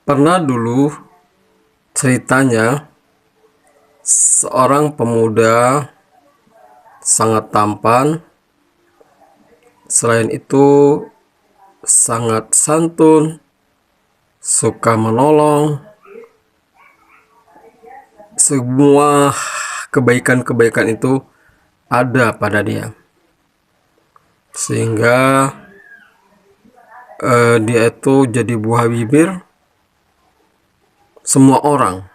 Pernah dulu ceritanya seorang pemuda sangat tampan, selain itu sangat santun, suka menolong, semua kebaikan-kebaikan itu ada pada dia. Sehingga dia itu jadi buah bibir semua orang.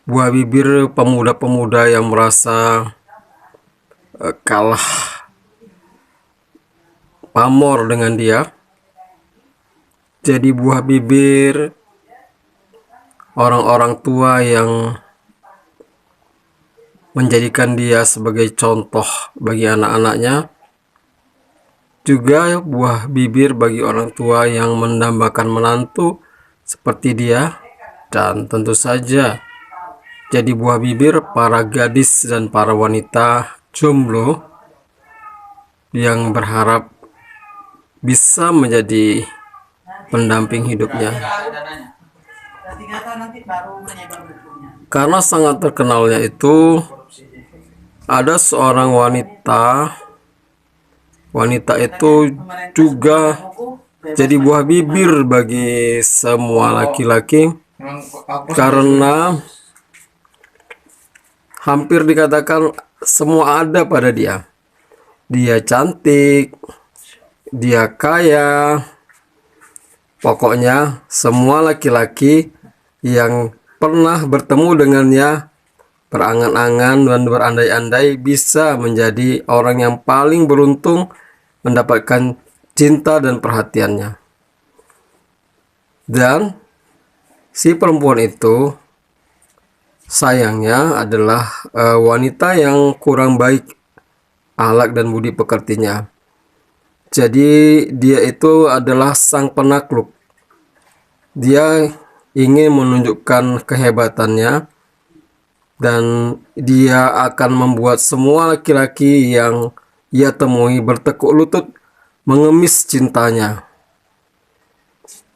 Buah bibir pemuda-pemuda yang merasa kalah pamor dengan dia. Jadi buah bibir orang-orang tua yang menjadikan dia sebagai contoh bagi anak-anaknya. Juga buah bibir bagi orang tua yang mendambakan menantu seperti dia, dan tentu saja jadi buah bibir para gadis dan para wanita jomblo yang berharap bisa menjadi pendamping hidupnya. Karena sangat terkenalnya itu, ada seorang wanita itu juga jadi buah bibir bagi semua laki-laki, karena hampir dikatakan semua ada pada dia. Dia cantik, dia kaya, pokoknya semua laki-laki yang pernah bertemu dengannya berangan-angan dan berandai-andai bisa menjadi orang yang paling beruntung mendapatkan cinta dan perhatiannya. Dan si perempuan itu sayangnya adalah wanita yang kurang baik akhlak dan budi pekertinya. Jadi dia itu adalah sang penakluk. Dia ingin menunjukkan kehebatannya, dan dia akan membuat semua laki-laki yang ia temui bertekuk lutut mengemis cintanya.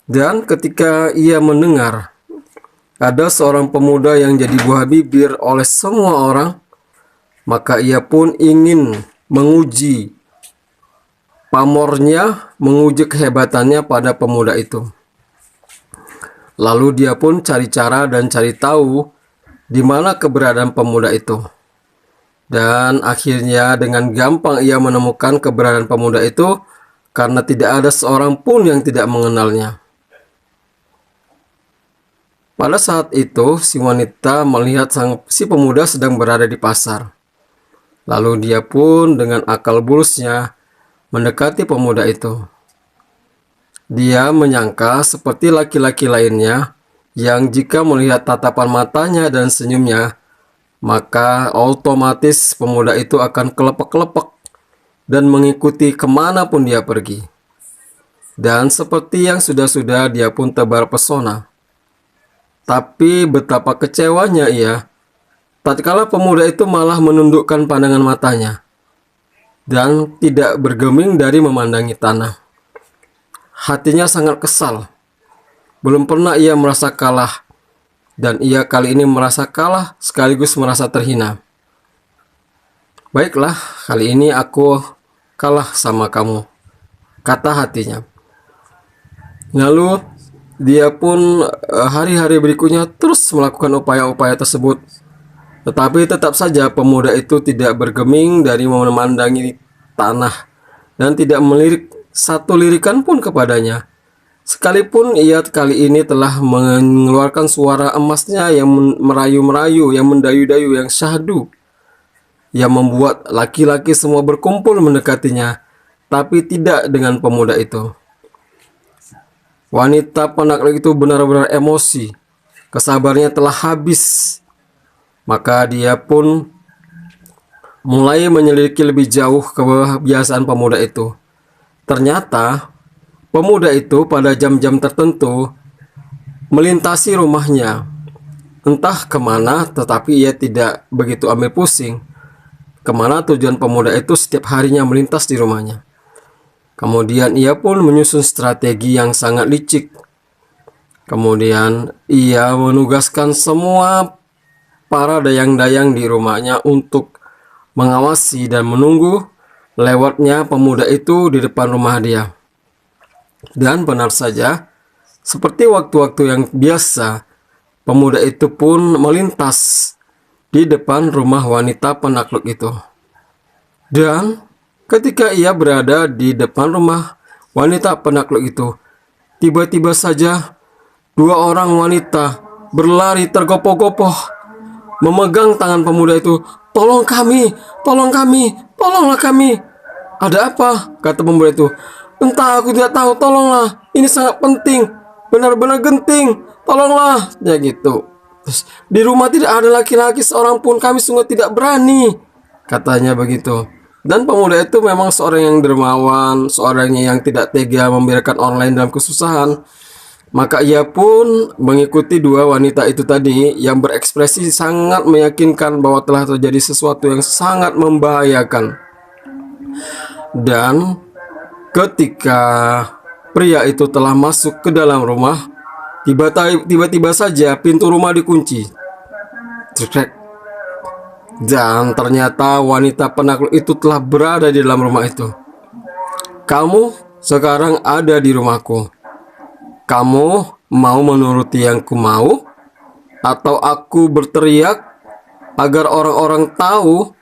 Dan ketika ia mendengar ada seorang pemuda yang jadi buah bibir oleh semua orang, maka ia pun ingin menguji pamornya, menguji kehebatannya pada pemuda itu. Lalu dia pun cari cara dan cari tahu di mana keberadaan pemuda itu. Dan akhirnya dengan gampang ia menemukan keberadaan pemuda itu, karena tidak ada seorang pun yang tidak mengenalnya. Pada saat itu si wanita melihat si pemuda sedang berada di pasar. Lalu dia pun dengan akal bulusnya mendekati pemuda itu. Dia menyangka seperti laki-laki lainnya yang jika melihat tatapan matanya dan senyumnya, maka otomatis pemuda itu akan kelepek-kelepek dan mengikuti kemanapun dia pergi. Dan seperti yang sudah-sudah, dia pun tebar pesona. Tapi betapa kecewanya ia tatkala pemuda itu malah menundukkan pandangan matanya dan tidak bergeming dari memandangi tanah. Hatinya sangat kesal. Belum pernah ia merasa kalah, dan ia kali ini merasa kalah sekaligus merasa terhina. Baiklah, kali ini aku kalah sama kamu, kata hatinya. Lalu dia pun hari-hari berikutnya terus melakukan upaya-upaya tersebut. Tetapi tetap saja pemuda itu tidak bergeming dari memandangi tanah dan tidak melirik satu lirikan pun kepadanya. Sekalipun ia kali ini telah mengeluarkan suara emasnya yang merayu-merayu, yang mendayu-dayu, yang syahdu, yang membuat laki-laki semua berkumpul mendekatinya, tapi tidak dengan pemuda itu. Wanita penakluk itu benar-benar emosi, kesabarannya telah habis. Maka dia pun mulai menyelidiki lebih jauh kebiasaan pemuda itu. Ternyata pemuda itu pada jam-jam tertentu melintasi rumahnya, entah kemana, tetapi ia tidak begitu ambil pusing kemana tujuan pemuda itu setiap harinya melintas di rumahnya. Kemudian ia pun menyusun strategi yang sangat licik Kemudian ia menugaskan semua para dayang-dayang di rumahnya untuk mengawasi dan menunggu lewatnya pemuda itu di depan rumah dia. Dan benar saja, seperti waktu-waktu yang biasa, pemuda itu pun melintas di depan rumah wanita penakluk itu. Dan ketika ia berada di depan rumah wanita penakluk itu, tiba-tiba saja dua orang wanita berlari tergopoh-gopoh memegang tangan pemuda itu. "Tolong kami, tolong kami, tolonglah kami." "Ada apa?" kata pemuda itu. "Entah, aku tidak tahu, tolonglah. Ini sangat penting, benar-benar genting, tolonglah." Ya gitu. Terus, "Di rumah tidak ada laki-laki seorang pun, kami sungguh tidak berani," katanya begitu. Dan pemuda itu memang seorang yang dermawan, seorangnya yang tidak tega membiarkan orang lain dalam kesusahan. Maka ia pun mengikuti dua wanita itu tadi yang berekspresi sangat meyakinkan bahwa telah terjadi sesuatu yang sangat membahayakan. Dan ketika pria itu telah masuk ke dalam rumah, tiba-tiba saja pintu rumah dikunci. Cekrek. Dan ternyata wanita penakluk itu telah berada di dalam rumah itu. "Kamu sekarang ada di rumahku. Kamu mau menuruti yang ku mau, atau aku berteriak agar orang-orang tahu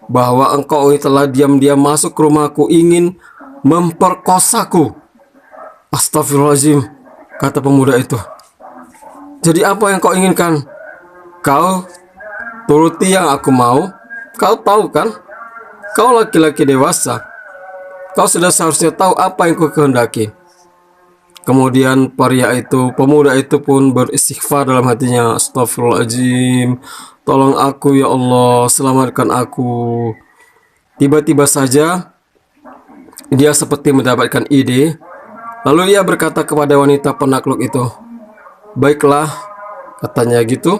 bahwa engkau telah diam-diam masuk ke rumahku ingin memperkosaku?" "Astagfirullahaladzim," kata pemuda itu. "Jadi apa yang kau inginkan? Kau turuti yang aku mau. Kau tahu kan? Kau laki-laki dewasa. Kau sudah seharusnya tahu apa yang kau kehendaki." Kemudian pemuda itu pun beristighfar dalam hatinya. "Astagfirullahaladzim, tolong aku ya Allah, selamatkan aku." Tiba-tiba saja dia seperti mendapatkan ide. Lalu ia berkata kepada wanita penakluk itu, "Baiklah," katanya gitu,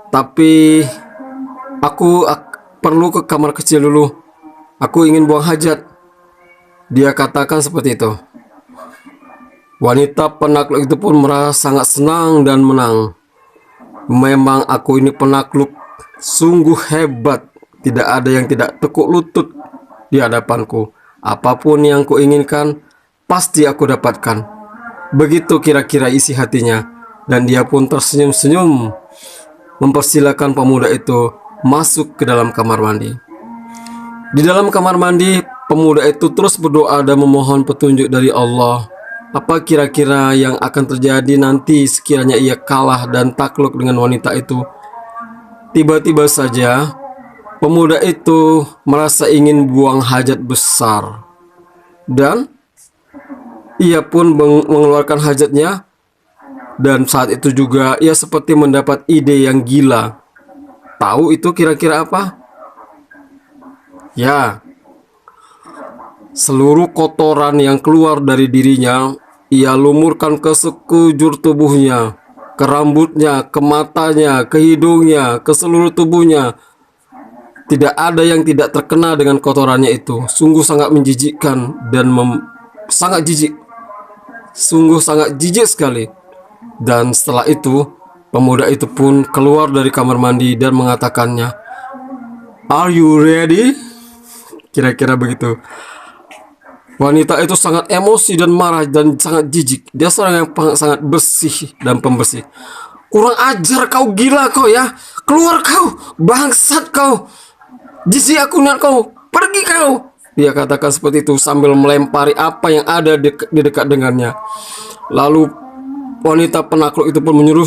"tapi aku perlu ke kamar kecil dulu. Aku ingin buang hajat." Dia katakan seperti itu. Wanita penakluk itu pun merasa sangat senang dan menang. "Memang aku ini penakluk sungguh hebat. Tidak ada yang tidak tekuk lutut di hadapanku. Apapun yang kuinginkan, pasti aku dapatkan." Begitu kira-kira isi hatinya. Dan dia pun tersenyum-senyum mempersilahkan pemuda itu masuk ke dalam kamar mandi. Di dalam kamar mandi, pemuda itu terus berdoa dan memohon petunjuk dari Allah. Apa kira-kira yang akan terjadi nanti sekiranya ia kalah dan takluk dengan wanita itu? Tiba-tiba saja pemuda itu merasa ingin buang hajat besar. Dan ia pun mengeluarkan hajatnya. Dan saat itu juga ia seperti mendapat ide yang gila. Tahu itu kira-kira apa? Ya, seluruh kotoran yang keluar dari dirinya ia lumurkan ke sekujur tubuhnya, ke rambutnya, ke matanya, ke hidungnya, ke seluruh tubuhnya. Tidak ada yang tidak terkena dengan kotorannya itu. Sungguh sangat menjijikkan dan sangat jijik. Sungguh sangat jijik sekali. Dan setelah itu, pemuda itu pun keluar dari kamar mandi dan mengatakannya, "Are you ready?" Kira-kira begitu. Wanita itu sangat emosi dan marah dan sangat jijik. Dia seorang yang sangat bersih dan pembersih. "Kurang ajar kau, gila kau ya. Keluar kau, bangsat kau. Jijik aku lihat kau. Pergi kau." Dia katakan seperti itu sambil melempari apa yang ada di dekat dengannya. Lalu wanita penakluk itu pun menyuruh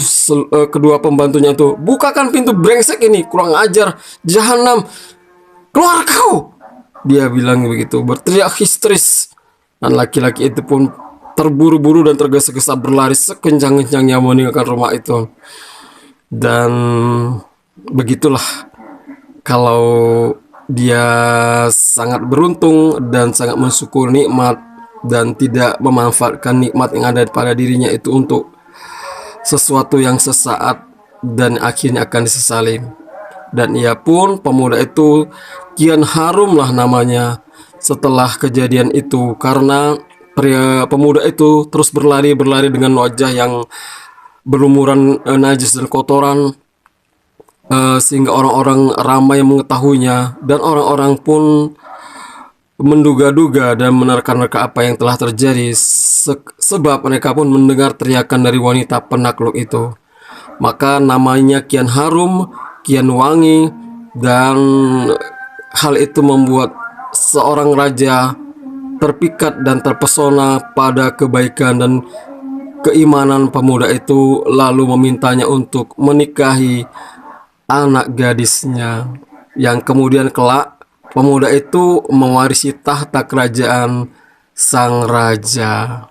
kedua pembantunya itu, "Bukakan pintu brengsek ini, kurang ajar, jahanam. Keluar kau." Dia bilang begitu, berteriak histeris. Dan laki-laki itu pun terburu-buru dan tergesa-gesa berlari sekencang-kencangnya meninggalkan rumah itu. Dan begitulah kalau dia sangat beruntung dan sangat mensyukuri nikmat dan tidak memanfaatkan nikmat yang ada pada dirinya itu untuk sesuatu yang sesaat dan akhirnya akan disesali. Dan ia pun, pemuda itu, kian harumlah namanya setelah kejadian itu, karena pemuda itu terus berlari dengan wajah yang berlumuran najis dan kotoran, sehingga orang-orang ramai mengetahuinya, dan orang-orang pun menduga-duga dan menerka-nerka apa yang telah terjadi, sebab mereka pun mendengar teriakan dari wanita penakluk itu. Maka namanya kian harum, kian wangi, dan hal itu membuat seorang raja terpikat dan terpesona pada kebaikan dan keimanan pemuda itu, lalu memintanya untuk menikahi anak gadisnya, yang kemudian kelak pemuda itu mewarisi tahta kerajaan sang raja.